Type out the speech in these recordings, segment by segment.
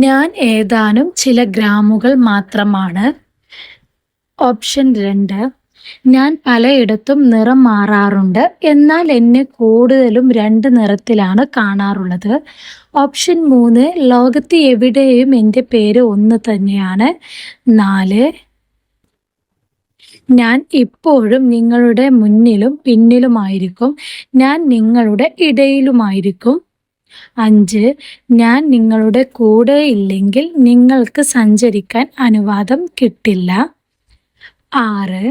ഞാൻ ഏതാനും ചില ഗ്രാമുകൾ മാത്രമാണ്. ഓപ്ഷൻ 2, ഞാൻ പലയിടത്തും നിറം മാറാറുണ്ട്, എന്നാൽ എന്നെ കൂടുതലും 2 നിറത്തിലാണ് കാണാറുള്ളത്. ഓപ്ഷൻ 3, ലോകത്ത് എവിടെയും എൻ്റെ പേര് ഒന്ന് തന്നെയാണ്. 4, ഞാൻ ഇപ്പോഴും നിങ്ങളുടെ മുന്നിലും പിന്നിലുമായിരിക്കും. ഞാൻ നിങ്ങളുടെ ഇടയിലുമായിരിക്കും. 5, ഞാൻ നിങ്ങളുടെ കൂടെ ഇല്ലെങ്കിൽ നിങ്ങൾക്ക് സഞ്ചരിക്കാൻ അനുവാദം കിട്ടില്ല. 6,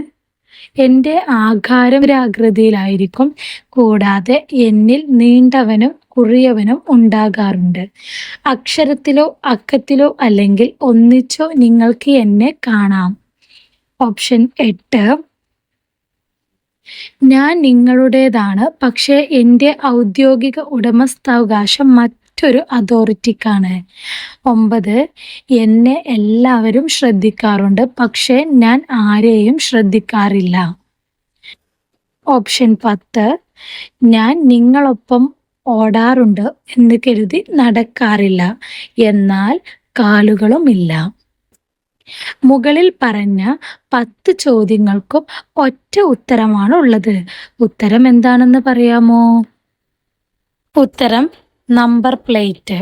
എൻ്റെ ആകാരം ആകൃതിയിലായിരിക്കും, കൂടാതെ എന്നിൽ നീണ്ടവനും കുറിയവനും ഉണ്ടാകാറുണ്ട്. അക്ഷരത്തിലോ അക്കത്തിലോ അല്ലെങ്കിൽ ഒന്നിച്ചോ നിങ്ങൾക്ക് എന്നെ കാണാം. ഓപ്ഷൻ 8, ഞാൻ നിങ്ങളുടേതാണ്, പക്ഷേ എൻ്റെ ഔദ്യോഗിക ഉടമസ്ഥാവകാശം മറ്റൊരു അതോറിറ്റിക്കാണ്. 9, എന്നെ എല്ലാവരും ശ്രദ്ധിക്കാറുണ്ട്, പക്ഷേ ഞാൻ ആരെയും ശ്രദ്ധിക്കാറില്ല. ഓപ്ഷൻ 10, ഞാൻ നിങ്ങളൊപ്പം ഓടാറുണ്ട് എന്ന് കരുതി നടക്കാറില്ല, എന്നാൽ കാലുകളുമില്ല. മുകളിൽ പറഞ്ഞ 10 ചോദ്യങ്ങൾക്കും ഒറ്റ ഉത്തരമാണ് ഉള്ളത്. ഉത്തരം എന്താണെന്ന് പറയാമോ? ഉത്തരം നമ്പർ പ്ലേറ്റ്.